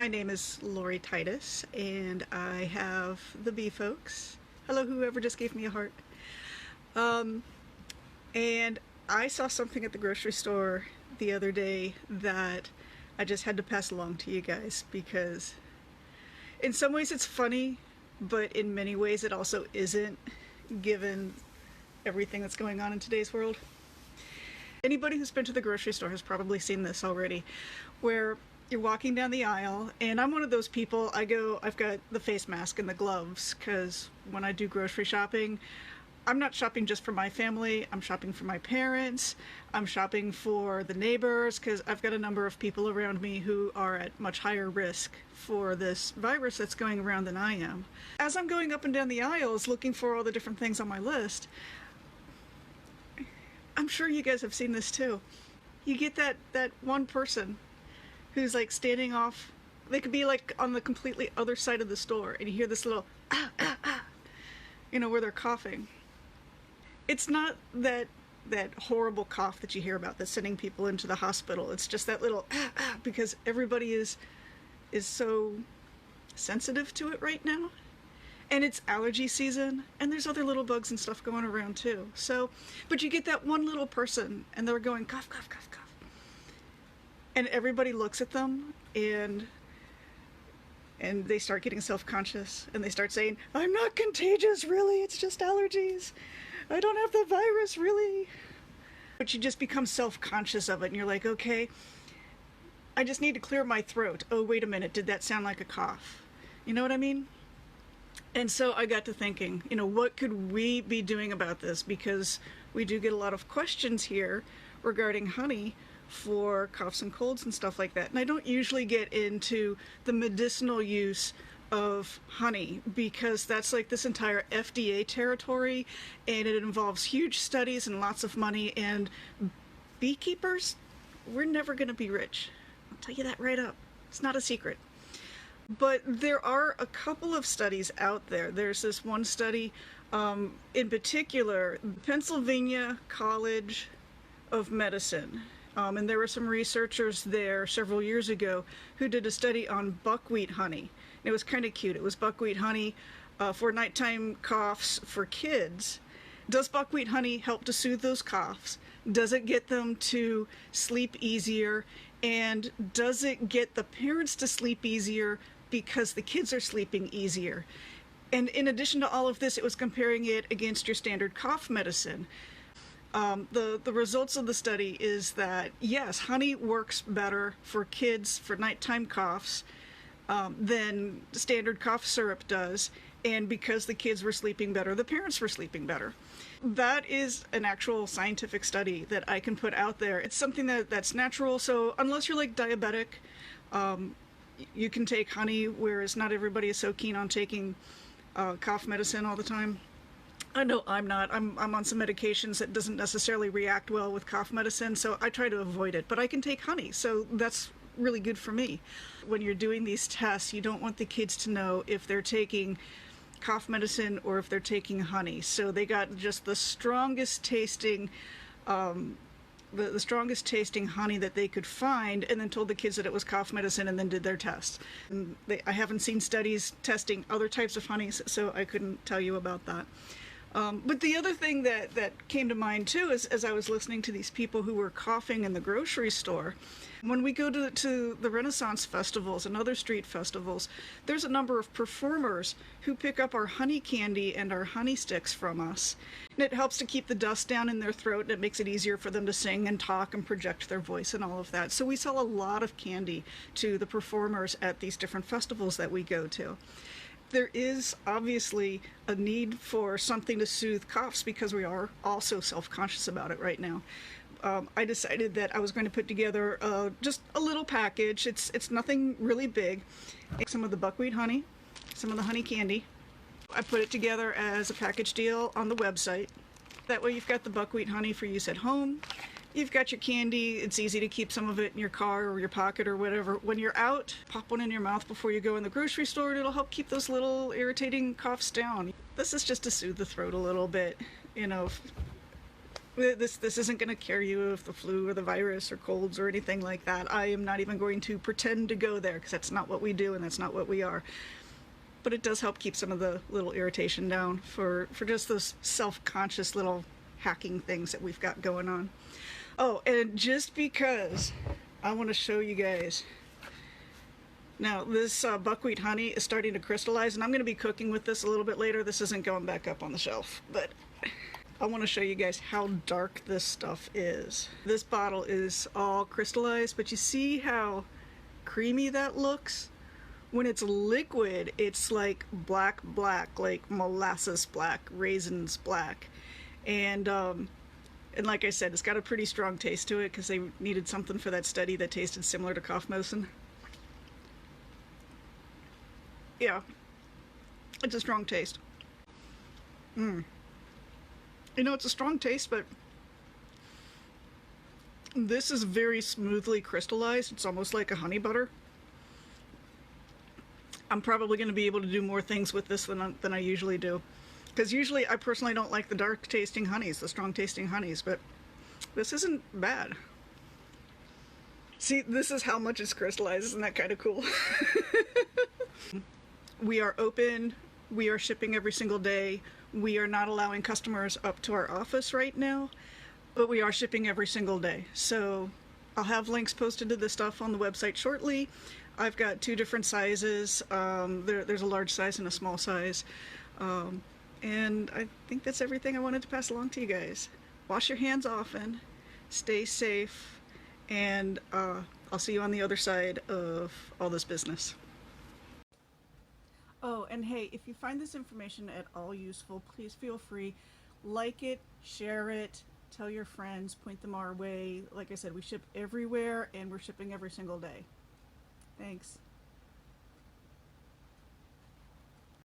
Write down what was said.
My name is Lori Titus, and I have the bee folks. Hello, whoever just gave me a heart. And I saw something at the grocery store the other day that I just had to pass along to you guys because in some ways it's funny, but in many ways it also isn't, given everything that's going on in today's world. Anybody who's been to the grocery store has probably seen this already, where you're walking down the aisle, and I'm one of those people, I've got the face mask and the gloves, because when I do grocery shopping, I'm not shopping just for my family, I'm shopping for my parents, I'm shopping for the neighbors, because I've got a number of people around me who are at much higher risk for this virus that's going around than I am. As I'm going up and down the aisles looking for all the different things on my list, I'm sure you guys have seen this too. You get that one person who's like standing off, they could be like on the completely other side of the store, and you hear this little where they're coughing. It's not that horrible cough that you hear about that's sending people into the hospital. It's just that little because everybody is so sensitive to it right now. And it's allergy season, and there's other little bugs and stuff going around too. So, but you get that one little person, and they're going cough, cough, cough, cough. And everybody looks at them, and they start getting self-conscious, and they start saying, "I'm not contagious, really, it's just allergies. I don't have the virus, really." But you just become self-conscious of it, and you're like, okay, I just need to clear my throat. Oh, wait a minute, did that sound like a cough? You know what I mean? And so I got to thinking, what could we be doing about this? Because we do get a lot of questions here regarding honey for coughs and colds and stuff like that. And I don't usually get into the medicinal use of honey because that's like this entire FDA territory, and it involves huge studies and lots of money, and beekeepers, we're never going to be rich. I'll tell you that right up. It's not a secret. But there are a couple of studies out there. There's this one study in particular, Pennsylvania College of Medicine. And there were some researchers there several years ago who did a study on buckwheat honey. It was kind of cute. It was buckwheat honey for nighttime coughs for kids. Does buckwheat honey help to soothe those coughs? Does it get them to sleep easier? And does it get the parents to sleep easier because the kids are sleeping easier? And in addition to all of this, it was comparing it against your standard cough medicine. The results of the study is that, yes, honey works better for kids for nighttime coughs than standard cough syrup does. And because the kids were sleeping better, the parents were sleeping better. That is an actual scientific study that I can put out there. It's something that's natural, so unless you're like diabetic, you can take honey, whereas not everybody is so keen on taking cough medicine all the time. I know I'm not. I'm on some medications that doesn't necessarily react well with cough medicine, so I try to avoid it. But I can take honey, so that's really good for me. When you're doing these tests, you don't want the kids to know if they're taking cough medicine or if they're taking honey. So they got just the strongest tasting the strongest tasting honey that they could find, and then told the kids that it was cough medicine, and then did their tests. And I haven't seen studies testing other types of honeys, so I couldn't tell you about that. But the other thing that came to mind too is as I was listening to these people who were coughing in the grocery store, when we go to the Renaissance festivals and other street festivals, there's a number of performers who pick up our honey candy and our honey sticks from us. And it helps to keep the dust down in their throat, and it makes it easier for them to sing and talk and project their voice and all of that. So we sell a lot of candy to the performers at these different festivals that we go to. There is obviously a need for something to soothe coughs because we are also self-conscious about it right now. I decided that I was going to put together just a little package. It's nothing really big. Some of the buckwheat honey, some of the honey candy. I put it together as a package deal on the website. That way you've got the buckwheat honey for use at home. You've got your candy. It's easy to keep some of it in your car or your pocket or whatever. When you're out, pop one in your mouth before you go in the grocery store, and it'll help keep those little irritating coughs down. This is just to soothe the throat a little bit, This isn't going to cure you of the flu or the virus or colds or anything like that. I am not even going to pretend to go there because that's not what we do and that's not what we are. But it does help keep some of the little irritation down for just those self-conscious little hacking things that we've got going on. Oh, and just because I want to show you guys. Now, this buckwheat honey is starting to crystallize, and I'm going to be cooking with this a little bit later. This isn't going back up on the shelf, but I want to show you guys how dark this stuff is. This bottle is all crystallized, but you see how creamy that looks? When it's liquid, it's like black, like molasses black, raisins black. And like I said, it's got a pretty strong taste to it because they needed something for that study that tasted similar to cough medicine. Yeah, it's a strong taste. You know, it's a strong taste, but this is very smoothly crystallized. It's almost like a honey butter. I'm probably going to be able to do more things with this than I usually do. Because usually I personally don't like the dark tasting honeys, the strong tasting honeys, but this isn't bad. See, this is how much it's crystallized. Isn't that kind of cool? We are open. We are shipping every single day. We are not allowing customers up to our office right now, but we are shipping every single day. So I'll have links posted to this stuff on the website shortly. I've got 2 different sizes. There's a large size and a small size. And I think that's everything I wanted to pass along to you guys. Wash your hands often, stay safe, and I'll see you on the other side of all this business. Oh, and hey, if you find this information at all useful, please feel free, like it, share it, tell your friends, point them our way. Like I said, we ship everywhere and we're shipping every single day. Thanks.